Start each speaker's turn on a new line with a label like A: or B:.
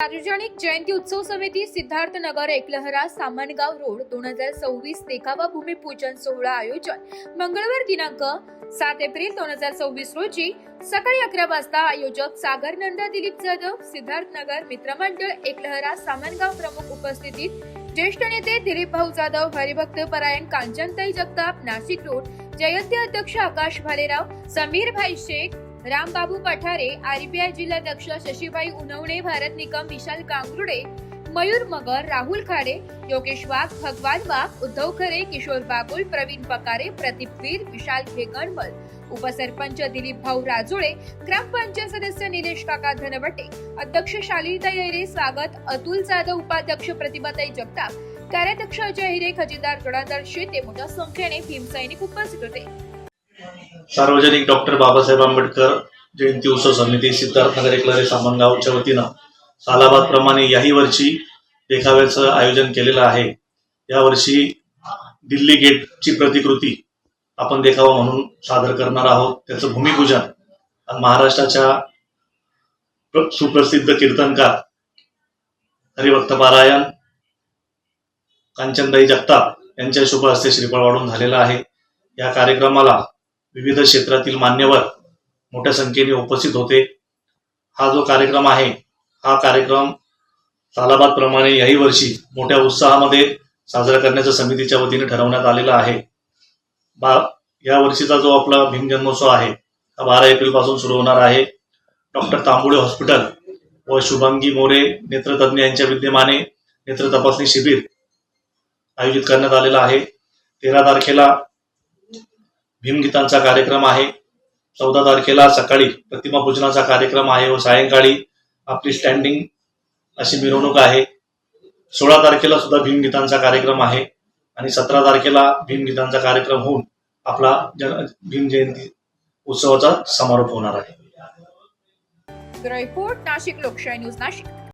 A: सार्वजनिक जयंती उत्सव समिती सिद्धार्थनगर एकलहरा सामनगाव रोड 2026 देखावा भूमिपूजन सोहळा आयोजन मंगळवार दिनांक 7 एप्रिल 2026 रोजी सकाळी 11 वाजता आयोजक सागर नंदा दिलीप जाधव सिद्धार्थनगर मित्रमंडळ एकलहरा सामनगाव प्रमुख उपस्थितीत ज्येष्ठ नेते दिलीप भाऊ जाधव हरिभक्त परायण कांचनताई जगताप नाशिक रोड जयंती अध्यक्ष आकाश भालेराव समीर भाई शेख रामबाबू पठारे आरबीआय जिल्हाध्यक्ष शशीबाई उनवणे भारत निकम विशाल कांगरुडे मयूर मगर राहुल खाडे योगेश वाघ भगवान वाघ उद्धव खरे किशोर बागुल प्रवीण पकारे प्रदीप वीर विशाल खेगणमल उपसरपंच दिलीप भाऊ राजोळे ग्रामपंचायत सदस्य निलेश काका धनवटे अध्यक्ष शालिनीताई ऐरे स्वागत अतुल जाधव उपाध्यक्ष प्रतिभाताई जगताप कार्याध्यक्ष अजय हिरे खजिनदार गणाधर शेते मोठ्या संख्येने भीमसैनिक उपस्थित होते।
B: सार्वजनिक डॉक्टर बाबासाहेब आंबेडकर जयंती उत्सव समिती सिद्धार्थनगर एकलहरे सामनगावच्या वतीनं सालाबाद प्रमाणे याही वर्षी देखाव्याचं आयोजन केलेलं आहे। यावर्षी दिल्ली गेटची प्रतिकृती आपण देखावा म्हणून सादर करणार आहोत। त्याचं भूमिपूजन महाराष्ट्राच्या सुप्रसिद्ध कीर्तनकार हरिभक्त परायण कांचनताई जगताप यांच्या शुभ हस्ते श्रीफळ वाढून झालेला आहे। या कार्यक्रमाला विविध क्षेत्रातील मान्यवर मोठ्या संख्येने उपस्थित होते। हा जो कार्यक्रम आहे हा कार्यक्रम सालाबाद प्रमाणे याही वर्षी मोठ्या उत्साहामध्ये साजरा करण्याचं समितीच्या वतीने ठरवण्यात आलेला आहे। या वर्षीचा जो आपला भीम जन्मोत्सव आहे हा 12 एप्रिल पासून सुरू होणार आहे। डॉक्टर तांबुळे हॉस्पिटल व शुभांगी मोरे नेत्रतज्ञ यांच्या विद्यमाने नेत्र तपासणी शिबिर आयोजित करण्यात आलेला आहे। 13 तारखेला भीमगीतांचा कार्यक्रम आहे। 14 तारखेला सकाळी प्रतिमा पूजनाचा कार्यक्रम आहे व सायंकाळी आपली स्टँडिंग अशी मिरवणूक आहे। 16 तारखेला सुद्धा भीमगीतांचा कार्यक्रम आहे आणि 17 तारखेला भीमगीतांचा कार्यक्रम होऊन आपला भीम जयंती उत्सवाचा समारोप होणार आहे।
A: रिपोर्ट नाशिक लोकशाही न्यूज नाशिक।